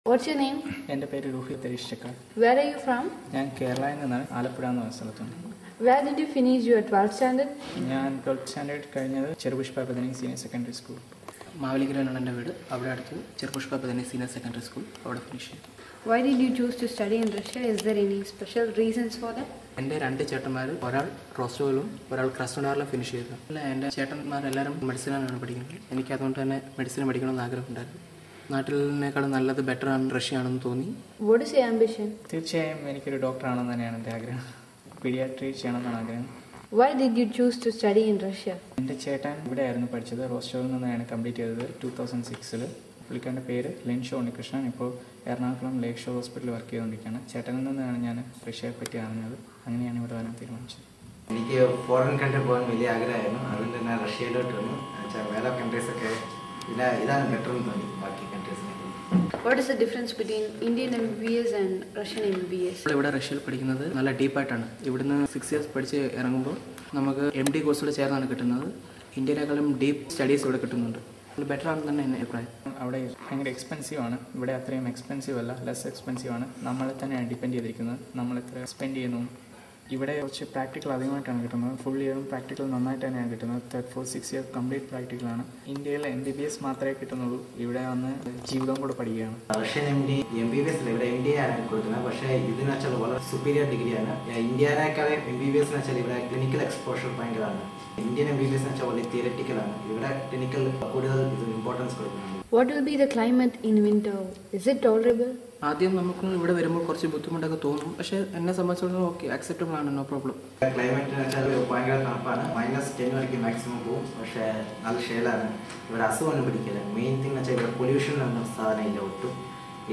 What's your name? എൻ്റെ പേര് Rohit തെരീഷക്കർ. Where are you from? ഞാൻ കേരളയിൽ നിന്നാണ്, ആലപ്പുഴ എന്ന സ്ഥലത്തുണ്ട്. Where did you finish your 12th standard? ഞാൻ 12th സ്റ്റാൻഡേർഡ് കഴിഞ്ഞത് ചെറുപുഷ്പ പതിനി സീനിയർ സെക്കൻഡറി സ്കൂൾ. മാവേലിക്കരയിലാണ് എൻ്റെ വീട്. അവിടെ അടുത്ത് ചെറുപുഷ്പ പതിനി സീനിയർ സെക്കൻഡറി സ്കൂൾ അവിടെ ഫിനിഷ് ചെയ്തു. Why did you choose to study in Russia? Is there any special reasons for that? എൻ്റെ രണ്ട് ചേട്ടന്മാർ, ഒരാൾ റോസ്റ്റോയിലും ഒരാൾ ക്രസ്റ്റോണാറിലും ഫിനിഷ് ചെയ്തു. അല്ല, എൻ്റെ ചേട്ടന്മാരെല്ലാവരും മെഡിസിനാണ് പഠിക്കുന്നത്. എനിക്ക് അതുകൊണ്ട് തന്നെ മെഡിസിൻ പഠിക്കണമെന്ന് ആഗ്രഹമുണ്ടായിരുന്നു. നാട്ടിലിനേക്കാളും നല്ലത് ബെറ്റർ ആണ് റഷ്യയാണെന്ന് തോന്നി. What is your ambition? തീർച്ചയായും എനിക്കൊരു ഡോക്ടറാണെന്ന് തന്നെയാണ് എൻ്റെ ആഗ്രഹം. പീഡിയാട്രി ചെയ്യണമെന്നാണ് ആഗ്രഹം. Why did you choose to study in Russia? എൻ്റെ ചേട്ടൻ ഇവിടെയായിരുന്നു പഠിച്ചത്. റോസ്റ്റോയിൽ നിന്നാണ് കംപ്ലീറ്റ് ചെയ്തത് 2006. പുള്ളിക്കാരൻ്റെ പേര് ലെൻഷോ ഉണ്ണികൃഷ്ണൻ. ഇപ്പോൾ എറണാകുളം ലേക്ക് ഷോ ഹോസ്പിറ്റലിൽ വർക്ക് ചെയ്തുകൊണ്ടിരിക്കുകയാണ്. ചേട്ടനിൽ നിന്നാണ് ഞാൻ റഷ്യയെ പറ്റി അറിഞ്ഞത്. അങ്ങനെയാണ് ഇവിടെ വരാൻ തീരുമാനിച്ചത്. എനിക്ക് ഫോറിൻ കൺട്രി പോകാൻ വലിയ ആഗ്രഹമായിരുന്നു. അതുകൊണ്ട് ഞാൻ റഷ്യയിലോട്ട് വന്നു. വേറെ കൺട്രീസൊക്കെ ഇതാണ് ബെറ്റർ എന്ന് തോന്നി ബാക്കി കൺട്രീസിനെ. What is the difference between Indian MBBS and Russian MBBS? ഇവിടെ റഷ്യയിൽ പഠിക്കുന്നത് നല്ല ഡീപ്പായിട്ടാണ്. ഇവിടുന്ന് 6 years പഠിച്ച് ഇറങ്ങുമ്പോൾ നമുക്ക് MD കോഴ്സിൽ ചേർന്നാണ് കിട്ടുന്നത്. ഇന്ത്യയിലേക്കാളും ഡീപ്പ് സ്റ്റഡീസ് ഇവിടെ കിട്ടുന്നുണ്ട്. ബെറ്റർ ആണെന്ന് തന്നെ എൻ്റെ അഭിപ്രായം. അവിടെ ഭയങ്കര എക്സ്പെൻസീവ് ആണ്. ഇവിടെ അത്രയും എക്സ്പെൻസീവ് അല്ല, ലെസ് എക്സ്പെൻസീവ് ആണ്. നമ്മളെ തന്നെയാണ് ഡിപ്പെൻഡ് ചെയ്തിരിക്കുന്നത്. നമ്മൾ എത്ര സ്പെൻഡ് ചെയ്യുന്നു. ഇവിടെ കുറച്ച് പ്രാക്ടിക്കൽ അധികമായിട്ടാണ് കിട്ടുന്നത്. ഫുൾ ഇയറും പ്രാക്ടിക്കൽ നന്നായിട്ട് തന്നെയാണ് കിട്ടുന്നത്. 4-6 years കംപ്ലീറ്റ് പ്രാക്ടിക്കലാണ്. ഇന്ത്യയിൽ MBBS മാത്രമേ കിട്ടുന്നുള്ളൂ. ഇവിടെ വന്ന് ജീവിതം കൂടെ പഠിക്കുകയാണ്. റഷ്യൻ MBBS ഇവിടെ MD ആണ് കൊടുക്കുന്നത്. പക്ഷേ ഇതിന് വെച്ചാൽ വളരെ സുപ്പീരിയർ ഡിഗ്രിയാണ്. ഇന്ത്യയിലേക്കാളും MBBS എന്ന് വെച്ചാൽ ഇവിടെ ക്ലിനിക്കൽ എക്സ്പോഷർ ഭയങ്കരമാണ്. ഇന്ത്യൻ MBBS എന്ന് വെച്ചാൽ വളരെ തിയററ്റിക്കലാണ്. ഇവിടെ ക്ലിനിക്കൽ കൂടുതൽ ഇമ്പോർട്ടൻസ് കൊടുക്കുന്നുണ്ട്. What will be the climate in winter? Is it tolerable? ആദ്യം നമുക്ക് ഇവിടെ വരുമ്പോൾ കുറച്ച് ബുദ്ധിമുട്ടൊക്കെ തോന്നും. പക്ഷേ എന്നെ സംബന്ധിച്ചിടത്തോളം ഓക്കെ, അക്സെപ്റ്റബിൾ ആണ്, നോ പ്രോബ്ലം. ക്ലൈമറ്റ് എന്ന് വെച്ചാൽ ഭയങ്കര തണുപ്പാണ്. -10 വരെയ്ക്ക് മാക്സിമം പോകും. പക്ഷേ നല്ല ഷെയിലാണ്. ഇവിടെ അസുഖമൊന്നും പിടിക്കില്ല. മെയിൻ തിങ് എന്ന് വെച്ചാൽ ഇവിടെ പൊല്യൂഷൻ ഒന്നും സാധനം ഇല്ല ഒട്ടും.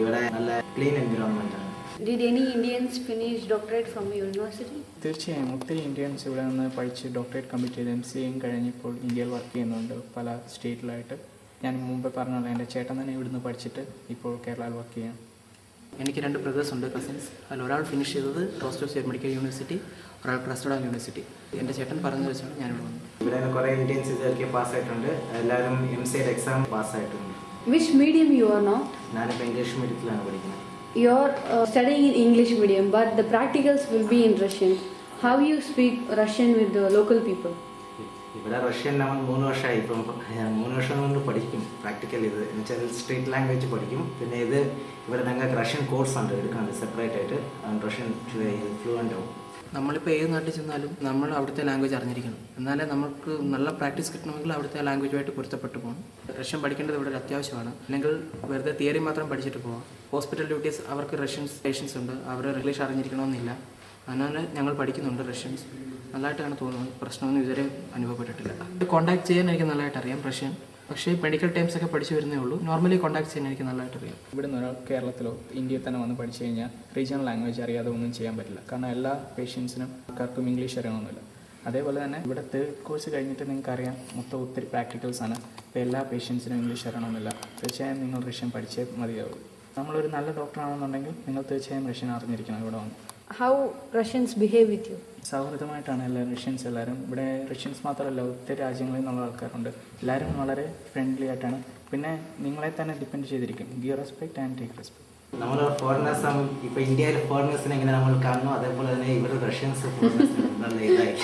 ഇവിടെ നല്ല ക്ലീൻ എൻവിറോൺമെന്റ് ആണ്. Did any Indians finish doctorate from your university? തീർച്ചയായും ഒത്തിരി ഇന്ത്യൻസ് ഇവിടെ നിന്ന് പഠിച്ച് ഡോക്ടറേറ്റ് കംപ്ലീറ്റ് ചെയ്ത് MCA കഴിഞ്ഞപ്പോൾ ഇന്ത്യയിൽ വർക്ക് ചെയ്യുന്നുണ്ട് പല സ്റ്റേറ്റിലായിട്ട്. ഞാൻ മുമ്പ് പറഞ്ഞത് എൻ്റെ ചേട്ടൻ തന്നെ ഇവിടുന്ന് പഠിച്ചിട്ട് ഇപ്പോൾ കേരളയിൽ വർക്ക് ചെയ്യാം. എനിക്ക് 2 ബ്രദേഴ്സ് ഉണ്ട്, കസിൻസ്. അതിൽ ഒരാൾ ഫിനിഷ് ചെയ്തത് റോസ്റ്റോ സ്റ്റേറ്റ് മെഡിക്കൽ യൂണിവേഴ്സിറ്റി, ഒരാൾ ക്രസ്റ്റോഡാൻ യൂണിവേഴ്സിറ്റി. എൻ്റെ ചേട്ടൻ പറഞ്ഞു വെച്ചാണ് ഞാനിവിടെ വന്നത്. ഇവിടെ കുറേ ഇന്ത്യൻസ് ഇതൊക്കെ പാസ്സായിട്ടുണ്ട്. എല്ലാവരും MCA എക്സാം പാസ്സായിട്ടുണ്ട്. Which medium you are now? ഞാനിപ്പോൾ ഇംഗ്ലീഷ് മീഡിയത്തിലാണ് പഠിക്കുന്നത്. You are studying in English medium, but the practicals will be in Russian. How you speak Russian with the local people? ഇവിടെ റഷ്യൻ നമ്മൾ 3 വർഷമായി. ഇപ്പം 3 വർഷം കൊണ്ട് പഠിക്കും പ്രാക്ടിക്കൽ. ഇത് എന്ന് വെച്ചാൽ സ്ട്രീറ്റ് ലാംഗ്വേജ് പഠിക്കും. പിന്നെ ഇത് ഇവിടെ ഞങ്ങൾക്ക് റഷ്യൻ കോഴ്സ് ഉണ്ട് എടുക്കാനുണ്ട് സെപ്പറേറ്റ് ആയിട്ട്. റഷ്യൻ ഫ്ലുവൻ്റ് ആവും. നമ്മളിപ്പോൾ ഏത് നാട്ടിൽ ചെന്നാലും നമ്മൾ അവിടുത്തെ ലാംഗ്വേജ് അറിഞ്ഞിരിക്കണം. എന്നാലേ നമുക്ക് നല്ല പ്രാക്ടീസ് കിട്ടണമെങ്കിൽ അവിടുത്തെ ലാംഗ്വേജുമായിട്ട് പൊരുത്തപ്പെട്ട് പോകണം. റഷ്യൻ പഠിക്കേണ്ടത് ഇവിടെ അത്യാവശ്യമാണ്. അല്ലെങ്കിൽ വെറുതെ തിയറി മാത്രം പഠിച്ചിട്ട് പോകാം. ഹോസ്പിറ്റൽ ഡ്യൂട്ടീസ് അവർക്ക് റഷ്യൻ പേഷ്യൻസ് ഉണ്ട്. അവർ ഇംഗ്ലീഷ് അറിഞ്ഞിരിക്കണമെന്നില്ല. അതിനാൽ ഞങ്ങൾ പഠിക്കുന്നുണ്ട് റഷ്യൻസ്. നല്ലതായിട്ടാണ് തോന്നുന്നത്. പ്രശ്നമൊന്നും ഇതുവരെ അനുഭവപ്പെട്ടിട്ടില്ല. കോൺടാക്ട് ചെയ്യാൻ എനിക്ക് നല്ലതായിട്ട് അറിയാം റഷ്യൻ. പക്ഷേ മെഡിക്കൽ ടേംസ് ഒക്കെ പഠിച്ചു വരുന്നേ ഉള്ളൂ. നോർമലി കോൺടാക്ട് ചെയ്യാൻ എനിക്ക് നല്ലതായിട്ട് അറിയാം. ഇവിടെ നിന്ന് ഒരാൾ കേരളത്തിലോ ഇന്ത്യയിൽ തന്നെ വന്ന് പഠിച്ചു കഴിഞ്ഞാൽ റീജിയണൽ ലാംഗ്വേജ് അറിയാതെ ഒന്നും ചെയ്യാൻ പറ്റില്ല. കാരണം എല്ലാ പേഷ്യൻസിനും ആൾക്കാർക്കും ഇംഗ്ലീഷ് അറിയണമെന്നില്ല. അതേപോലെ തന്നെ ഇവിടെ 3rd കോഴ്സ് കഴിഞ്ഞിട്ട് നിങ്ങൾക്കറിയാം മൊത്തം ഒത്തിരി പ്രാക്ടിക്കൽസ് ആണ്. ഇപ്പോൾ എല്ലാ പേഷ്യൻസിനും ഇംഗ്ലീഷ് അറിയണമെന്നില്ല. തീർച്ചയായും നിങ്ങൾ റഷ്യൻ പഠിച്ചേ മതിയാവും. നമ്മളൊരു നല്ല ഡോക്ടറാണെന്നുണ്ടെങ്കിൽ നിങ്ങൾ തീർച്ചയായും റഷ്യൻ അറിഞ്ഞിരിക്കണം ഇവിടെ വന്ന്. How Russians behave with you? സൗഹൃദമായിട്ടാണ് എല്ലാവരും റഷ്യൻസ് എല്ലാവരും. ഇവിടെ റഷ്യൻസ് മാത്രമല്ല ഒത്തിരി രാജ്യങ്ങളിൽ നിന്നുള്ള ആൾക്കാരുണ്ട്. എല്ലാവരും വളരെ ഫ്രണ്ട്ലി ആയിട്ടാണ്. പിന്നെ നിങ്ങളെ തന്നെ ഡിപ്പെൻഡ് ചെയ്തിരിക്കും. Give respect and take respect. നമ്മൾ ഫോറിനേഴ്സ് ഇപ്പോൾ ഇന്ത്യയിൽ ഫോറിനേഴ്സിനെ എങ്ങനെ നമ്മൾ കാണുന്നു അതേപോലെ തന്നെ ഇവിടെ റഷ്യൻസ് ഫോറിനേഴ്സിനെ ഇതായി.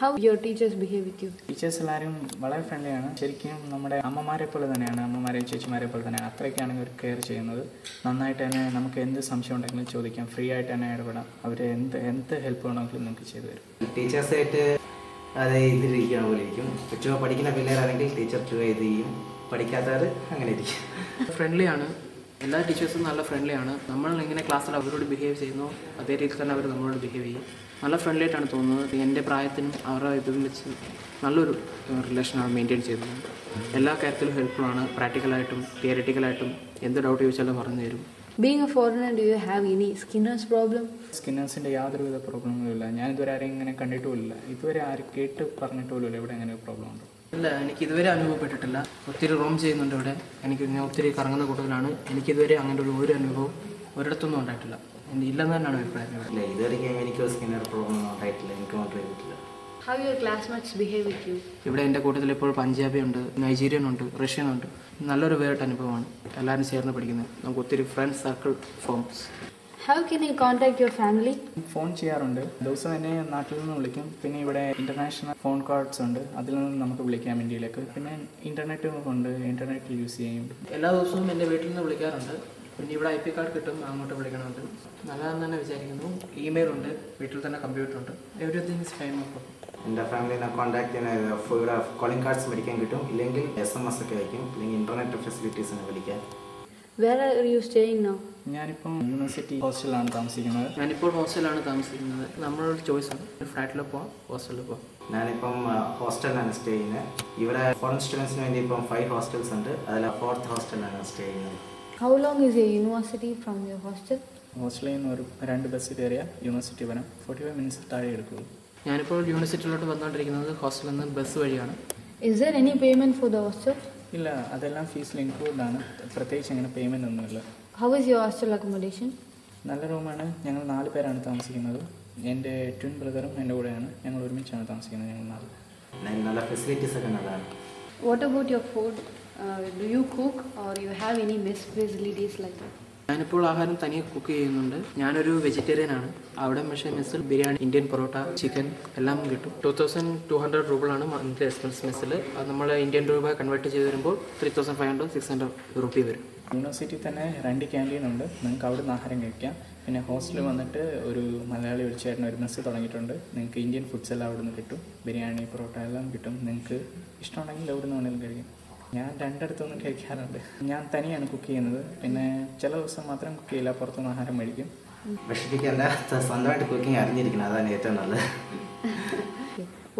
How your teachers behave with you? Teachers എല്ലാവരും വളരെ ഫ്രണ്ട്ലിയാണ്. ശരിക്കും നമ്മുടെ അമ്മമാരെ പോലെ തന്നെയാണ്. അമ്മമാരെയും ചേച്ചിമാരെ പോലെ തന്നെയാണ്. അത്രയ്ക്കാണ് ഇവർ കെയർ ചെയ്യുന്നത്. നന്നായിട്ട് തന്നെ നമുക്ക് എന്ത് സംശയം ഉണ്ടെങ്കിലും ചോദിക്കാം. ഫ്രീ ആയിട്ട് തന്നെ ഇടപെടാം. അവർ എന്ത് ഹെൽപ്പ് വേണമെങ്കിലും നമുക്ക് ചെയ്തു തരും. ടീച്ചേഴ്സായിട്ട് അത് ഇതിലിരിക്കുന്ന പോലെ ഇരിക്കും. ചുവ പഠിക്കുന്ന പിള്ളേരാണെങ്കിൽ ടീച്ചർ ചുവ ഇത് ചെയ്യും. പഠിക്കാത്തവർ അങ്ങനെ ഇരിക്കും. ഫ്രണ്ട്ലിയാണ്. എല്ലാ ടീച്ചേഴ്സും നല്ല ഫ്രണ്ട്ലിയാണ്. നമ്മൾ എങ്ങനെ ക്ലാസ്സിൽ അവരോട് ബിഹേവ് ചെയ്യുന്നു അതേ രീതിയിൽ തന്നെ അവർ നമ്മളോട് ബിഹേവ് ചെയ്യും. നല്ല ഫ്രണ്ട്ലി ആയിട്ടാണ് തോന്നുന്നത്. എൻ്റെ പ്രായത്തിനും അവരുടെ ഇതും വെച്ച് നല്ലൊരു റിലേഷനാണ് മെയിൻറ്റെയിൻ ചെയ്യുന്നത്. എല്ലാ കാര്യത്തിലും ഹെൽപ്ഫുള്ളാണ്. പ്രാക്ടിക്കലായിട്ടും തിയറിറ്റിക്കലായിട്ടും എന്ത് ഡൗട്ട് ചോദിച്ചാലും പറഞ്ഞു തരും. Being a foreigner, do you have any skinner's problem? സ്കിന്നേഴ്സിൻ്റെ യാതൊരുവിധ പ്രോബ്ലങ്ങളും ഇല്ല. ഞാൻ ഇതുവരെ ആരെയും ഇങ്ങനെ കണ്ടിട്ടുമില്ല. ഇതുവരെ ആരും കേട്ട് പറഞ്ഞിട്ടുമില്ല ഇവിടെ അങ്ങനെ ഒരു പ്രോബ്ലം ഉണ്ട്. ഇല്ല, എനിക്ക് ഇതുവരെ അനുഭവപ്പെട്ടിട്ടില്ല. ഒത്തിരി റോം ചെയ്യുന്നുണ്ട് ഇവിടെ. ഞാൻ ഒത്തിരി കറങ്ങുന്ന കൂട്ടത്തിലാണ്. എനിക്കിതുവരെ അങ്ങനെ ഒരു അനുഭവം ഒരിടത്തൊന്നും ഉണ്ടായിട്ടില്ല. ഇല്ലെന്ന് തന്നെയാണ് അഭിപ്രായം. ഇല്ല, ഇതുവരെയ്ക്കും എനിക്ക് സ്കിന്നർ പ്രോബ്ലം ഉണ്ടായിട്ടില്ല. എനിക്ക് മാത്രമേ ചെയ്തിട്ടില്ല. How your classmates behave with you? ഇവിടെ എൻ്റെ കൂട്ടത്തിൽ ഇപ്പോൾ പഞ്ചാബി ഉണ്ട്, നൈജീരിയൻ ഉണ്ട്, റഷ്യൻ ഉണ്ട്. നല്ലൊരു വേറിട്ട അനുഭവമാണ് എല്ലാവരും ചേർന്ന് പഠിക്കുന്നത്. നമുക്ക് ഒത്തിരി friend circle forms. How can you contact your family? Phone ചെയ്യാറുണ്ട്. ദിവസം എന്നെ നാട്ടിൽ നിന്ന് വിളിക്കും. പിന്നെ ഇവിടെ ഇൻ്റർനാഷണൽ ഫോൺ കാർഡ്സ് ഉണ്ട്, അതിൽ നിന്ന് നമുക്ക് വിളിക്കാം ഇന്ത്യയിലേക്ക്. പിന്നെ ഇൻ്റർനെറ്റ് ഉണ്ട്, ഇൻ്റർനെറ്റ് യൂസ് ചെയ്യും. എല്ലാ ദിവസവും എൻ്റെ വീട്ടിൽ നിന്ന് വിളിക്കാറുണ്ട്. പിന്നെ ഇവിടെ IP കാർഡ് കിട്ടും, അങ്ങോട്ട് വിളിക്കണമുണ്ട്. നല്ലതെന്ന് തന്നെ വിചാരിക്കുന്നു. ഇമെയിൽ ഉണ്ട്, വീട്ടിൽ തന്നെ കമ്പ്യൂട്ടർ ഉണ്ട്. Everything is fine. അപ്പോൾ എൻ്റെ ഫാമിലിനെ കോൺടാക്ട് ചെയ്യുന്ന ഇവിടെ കോളിംഗ് കാർഡ്സ് മേടിക്കാൻ കിട്ടും, ഇല്ലെങ്കിൽ SMS ഒക്കെ അയക്കും, ഇല്ലെങ്കിൽ ഇൻ്റർനെറ്റ് ഫെസിലിറ്റീസിനെ വിളിക്കാൻ. Where are you staying now? ഞാനിപ്പം യൂണിവേഴ്സിറ്റി ഹോസ്റ്റലിലാണ് താമസിക്കുന്നത്. ഞാനിപ്പോൾ ഹോസ്റ്റലാണ് താമസിക്കുന്നത്. നമ്മളൊരു ചോയ്സ് ഉണ്ട്, ഫ്ലാറ്റിൽ പോവാം, ഹോസ്റ്റലിൽ പോവാം. ഞാനിപ്പം ഹോസ്റ്റലിലാണ് സ്റ്റേ ചെയ്യുന്നത്. ഇവിടെ ഫോറിൻ സ്റ്റുഡൻസിന് വേണ്ടി ഇപ്പം 5 ഹോസ്റ്റൽസ് ഉണ്ട്, അതിൽ 4th ഹോസ്റ്റലിലാണ് സ്റ്റേ ചെയ്യുന്നത്. How long is your university from your hostel? ഹോസ്റ്റലിൽ നിന്ന് ഒരു 2 ബസ് കയറിയാൽ യൂണിവേഴ്സിറ്റി വരാം. 45 മിനിറ്റ്സ് താഴെ എടുക്കുള്ളൂ. ഞാനിപ്പോൾ യൂണിവേഴ്സിറ്റിയിലോട്ട് വന്നുകൊണ്ടിരിക്കുന്നത് ഹോസ്റ്റലിൽ നിന്ന് ബസ് വഴിയാണ്. Is there any payment for the hostel? ഇല്ല, അതെല്ലാം ഫീസിൽ ഇൻക്ലൂഡ് ആണ്. പ്രത്യേകിച്ച് അങ്ങനെ പേയ്മെൻ്റ് ഒന്നുമില്ല. How is your hostel accommodation? നല്ല റൂമാണ്. ഞങ്ങൾ 4 പേരാണ് താമസിക്കുന്നത്. എൻ്റെ ട്വിൻ ബ്രദറും എൻ്റെ കൂടെയാണ്. ഞങ്ങൾ ഒരുമിച്ചാണ് താമസിക്കുന്നത്. ഞങ്ങൾ 4. നല്ല ഫെസിലിറ്റീസ് ഒക്കെ നല്ലതാണ്. What about your food? Do you cook or you have any mess facilities like that? ഞാനിപ്പോൾ ആഹാരം തനിയെ കുക്ക് ചെയ്യുന്നുണ്ട്. ഞാനൊരു വെജിറ്റേറിയൻ ആണ്. അവിടെ പക്ഷേ മെസ്സിൽ ബിരിയാണി, ഇന്ത്യൻ പൊറോട്ട, ചിക്കൻ എല്ലാം കിട്ടും. 2200 രൂപയാണ് മന്ത്ലി എക്സ്പെൻസ് മെസ്സിൽ. അത് നമ്മൾ ഇന്ത്യൻ രൂപ കൺവേർട്ട് ചെയ്ത് വരുമ്പോൾ 3500-600 റുപ്പി വരും. യൂണിവേഴ്സിറ്റി തന്നെ 2 ക്യാൻറ്റീൻ ഉണ്ട്, നിങ്ങൾക്ക് അവിടെ നിന്ന് ആഹാരം കഴിക്കാം. പിന്നെ ഹോസ്റ്റലിൽ വന്നിട്ട് ഒരു മലയാളി ഒരു ചേട്ടൻ ഒരു മെസ്സ് തുടങ്ങിയിട്ടുണ്ട്. നിങ്ങൾക്ക് ഇന്ത്യൻ ഫുഡ്സ് എല്ലാം അവിടെ നിന്ന് കിട്ടും. ബിരിയാണി, പൊറോട്ട എല്ലാം കിട്ടും. നിങ്ങൾക്ക് ഇഷ്ടമുണ്ടെങ്കിൽ എവിടെ നിന്ന് വേണമെങ്കിലും കഴിക്കും. ഞാൻ 2 ഇടത്തുനിന്നും കഴിക്കാറുണ്ട്. ഞാൻ തനിയാണ് കുക്ക് ചെയ്യുന്നത്. പിന്നെ ചില ദിവസം മാത്രം കുക്ക് ചെയ്യില്ല, പുറത്തുനിന്ന് ആഹാരം മേടിക്കും. വിഷമിക്കേണ്ട, സ്വന്തമായിട്ട് കുക്കിംഗ് അറിഞ്ഞിരിക്കണം, അതാണ് ഏറ്റവും നല്ലത്.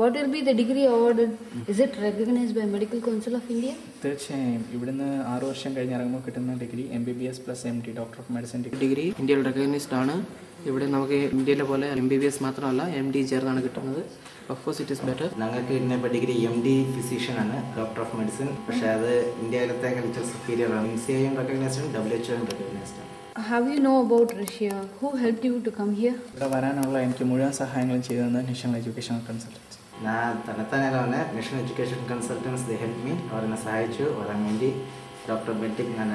What will be the degree awarded? Is it recognized by Medical Council of India? തീർച്ചയായും ഇവിടുന്ന് 6 വർഷം കഴിഞ്ഞ് ഇറങ്ങുമ്പോൾ കിട്ടുന്ന degree MBBS + MD doctor of medicine degree ഇന്ത്യയിൽ റെക്കഗ്നൈസ്ഡ് ആണ്. ഇവിടെ നമുക്ക് ഇന്ത്യയിലെ പോലെ MBBS മാത്രമല്ല MD ചേർന്നാണ് കിട്ടുന്നത്. Of course it is better. ഞങ്ങൾക്ക് ഇപ്പോൾ ഡിഗ്രി MD ഫിസിഷ്യൻ ആണ്, ഡോക്ടർ ഓഫ് മെഡിസിൻ. പക്ഷേ അത് ഇന്ത്യയിലത്തെ കൾച്ചർ സുപ്പീരിയർ ആണ്. NCAയും റെക്കഗ്നൈസ്ഡ് ആണ്, WHOയും റെക്കഗ്നൈസ്ഡ് ആണ്. How you know about Russia? Who helped you to come here? ഇവിടെ വരാനുള്ള എനിക്ക് മുഴുവൻ സഹായങ്ങളും ചെയ്തത് നാഷണൽ എഡ്യൂക്കേഷൻ കൺസൾട്ടൻസ്. ഞാൻ തന്നെത്താനെ വന്നെ നാഷണൽ എഡ്യൂക്കേഷൻ കൺസൾട്ടൻസ് ദേ ഹെൽപ്പ് മീ. അവരെന്നെ സഹായിച്ചു. വരാൻ വേണ്ടി ഡോക്ടർ ബെൻറ്റിക് ഞാൻ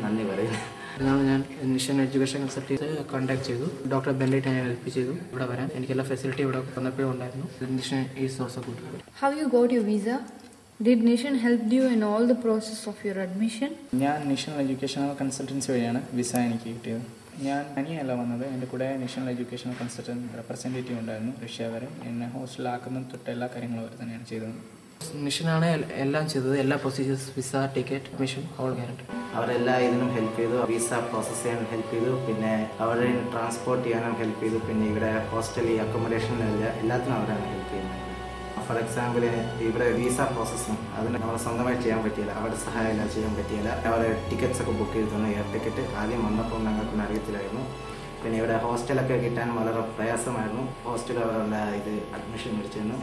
നന്ദി പറയുന്നു. ഞാൻ നാഷണൽ എഡ്യൂക്കേഷൻ കൺസൾട്ടൻസി കോൺടാക്ട് ചെയ്തു. ഡോക്ടർ ബെൻഡിറ്റ് എന്നെ ഹെൽപ്പ് ചെയ്തു ഇവിടെ വരാൻ. എനിക്കെല്ലാ ഫെസിലിറ്റി ഇവിടെ വന്നപ്പോഴും ഉണ്ടായിരുന്നു. National is also good. How you got your visa? Did Nishan help you in all the process of your admission? ഞാൻ നാഷണൽ എഡ്യൂക്കേഷൻ കൺസൾട്ടൻസി വഴിയാണ് വിസ എനിക്ക് കിട്ടിയത്. ഞാൻ തനിയല്ല വന്നത്, എൻ്റെ കൂടെ നാഷണൽ എഡ്യൂക്കേഷൻ കൺസൾട്ടൻറ്റ് റെപ്രസെൻറ്റേറ്റീവ് ഉണ്ടായിരുന്നു റഷ്യ വരെ. എന്നെ ഹോസ്റ്റലിലാക്കുന്ന തൊട്ട് എല്ലാ കാര്യങ്ങളും അവർ തന്നെയാണ് ചെയ്തത്. നിഷനാണ് എല്ലാം ചെയ്തത്. എല്ലാ procedures, visa, ticket, admission, all guarantee. അവരെല്ലാ ഇതിനും ഹെൽപ്പ് ചെയ്തു. വിസ പ്രോസസ്സ് ചെയ്യാനും ഹെൽപ്പ് ചെയ്തു. പിന്നെ അവരെ ട്രാൻസ്പോർട്ട് ചെയ്യാനും ഹെൽപ്പ് ചെയ്തു. പിന്നെ ഇവിടെ ഹോസ്റ്റലിൽ അക്കോമഡേഷനില്ല എല്ലാത്തിനും അവരാണ് ഹെൽപ്പ് ചെയ്യുന്നത്. ഫോർ എക്സാമ്പിൾ ഇവിടെ വിസ പ്രോസസ്സിങ് അതിന് നമ്മൾ സ്വന്തമായി ചെയ്യാൻ പറ്റിയില്ല, അവരുടെ സഹായമില്ല, ചെയ്യാൻ പറ്റിയില്ല. അവർ ടിക്കറ്റ്സ് ഒക്കെ ബുക്ക് ചെയ്ത് തന്നു, എയർ ടിക്കറ്റ്. ആദ്യം വന്നപ്പോൾ ഞങ്ങൾക്കൊന്നും അറിയത്തില്ലായിരുന്നു. പിന്നെ ഇവിടെ ഹോസ്റ്റലൊക്കെ കിട്ടാൻ വളരെ പ്രയാസമായിരുന്നു. ഹോസ്റ്റൽ അവരുടെ അഡ്മിഷൻ മേടിച്ചു തന്നു.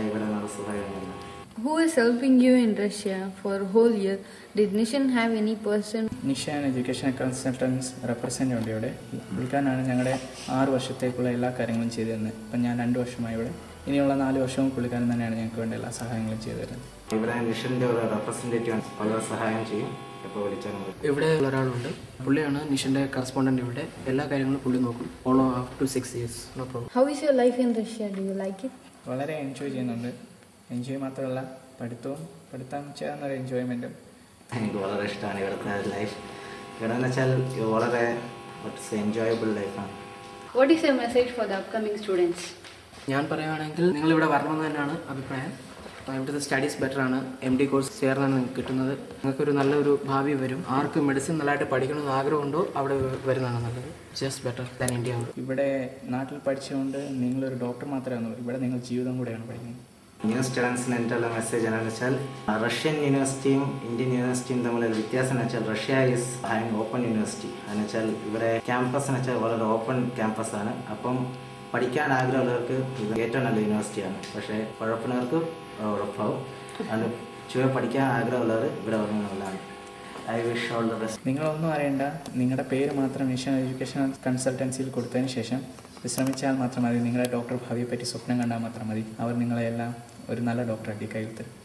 ഇവിടെ നല്ല സുഖമായിരുന്നു. Who is helping you in Russia for a whole year? Did Nishan have any person? Nishan education consultants represent ഉണ്ട് ഇവിടെ. പുള്ളിക്കാരനാണ് ഞങ്ങളുടെ 6 വർഷത്തേക്കുള്ള എല്ലാ കാര്യങ്ങളും ചെയ്തു തരുന്നത്. ഇപ്പം ഞാൻ 2 വർഷമായി ഇവിടെ. ഇനിയുള്ള 4 വർഷവും പുള്ളിക്കാരൻ തന്നെയാണ് ഞങ്ങൾക്ക് വേണ്ട എല്ലാ സഹായങ്ങളും ചെയ്തു തരുന്നത്. ഇവിടെ നിഷൻ്റെ ഒരു റെപ്രസെൻറ്റേറ്റീവ് വളരെ സഹായം ചെയ്യും. എപ്പോൾ വിളിച്ചാലും ഇവിടെ ഒരാളുണ്ട്, പുള്ളിയാണ് നിഷൻ്റെ കറസ്പോണ്ടൻ്റ്. ഇവിടെ എല്ലാ കാര്യങ്ങളും പുള്ളി നോക്കും. All up to 6 years, no problem. How is your life in Russia? Do you like it? വളരെ എൻജോയ് ചെയ്യുന്നുണ്ട്. എൻജോയ് മാത്രമല്ല പഠിത്തം ചെയ്യാവുന്നൊരു എൻജോയ്മെൻറ്റും. എനിക്ക് വളരെ ഇഷ്ടമാണ് ഇവിടുത്തെ ലൈഫ്. ഇവിടെ എന്ന് വെച്ചാൽ വളരെ എൻജോയബിൾ ലൈഫാണ്. What is your message for the upcoming students? ഞാൻ പറയുകയാണെങ്കിൽ നിങ്ങളിവിടെ വരണമെന്ന് തന്നെയാണ് അഭിപ്രായം. ഇവിടുത്തെ സ്റ്റഡീസ് ബെറ്ററാണ്. MD കോഴ്സ് ചേർന്നാണ് നിങ്ങൾക്ക് കിട്ടുന്നത്. നിങ്ങൾക്കൊരു നല്ലൊരു ഭാവി വരും. ആർക്ക് മെഡിസിൻ നല്ലതായിട്ട് പഠിക്കണമെന്ന് ആഗ്രഹമുണ്ടോ അവിടെ വരുന്നതാണ് നല്ലത്. Just better than India. ഇവിടെ നാട്ടിൽ പഠിച്ചുകൊണ്ട് നിങ്ങളൊരു ഡോക്ടർ മാത്രമേ, ഇവിടെ നിങ്ങൾ ജീവിതം കൂടെയാണ് പഠിക്കുന്നത്. ന്യൂ സ്റ്റുഡൻസിന് എൻ്റെ ഉള്ള മെസ്സേജ് എന്താണെന്ന് വെച്ചാൽ റഷ്യൻ യൂണിവേഴ്സിറ്റിയും ഇന്ത്യൻ യൂണിവേഴ്സിറ്റിയും തമ്മിലുള്ള വ്യത്യാസം എന്ന് വെച്ചാൽ Russia is having open university. എന്ന് വെച്ചാൽ ഇവിടെ ക്യാമ്പസ് എന്ന് വെച്ചാൽ വളരെ ഓപ്പൺ ക്യാമ്പസാണ്. അപ്പം പഠിക്കാൻ ആഗ്രഹമുള്ളവർക്ക് ഇത് ഏറ്റവും നല്ല യൂണിവേഴ്സിറ്റിയാണ്. പക്ഷേ കുഴപ്പമുള്ളവർക്ക് ഉറപ്പാവും. അതുകൊണ്ട് പഠിക്കാൻ ആഗ്രഹമുള്ളവർ ഇവിടെ വരുന്നതാണ്. I wish all the best. നിങ്ങളൊന്നും അറിയണ്ട, നിങ്ങളുടെ പേര് മാത്രം നാഷണൽ എഡ്യൂക്കേഷൻ കൺസൾട്ടൻസിയിൽ കൊടുത്തതിന് ശേഷം വിശ്രമിച്ചാൽ മാത്രം മതി. നിങ്ങളുടെ ഡോക്ടർ ഭാവിയെപ്പറ്റി സ്വപ്നം കണ്ടാൽ മാത്രം മതി. അവർ നിങ്ങളെയെല്ലാം ഒരു നല്ല ഡോക്ടറാക്കി കയ്യിൽ തരും.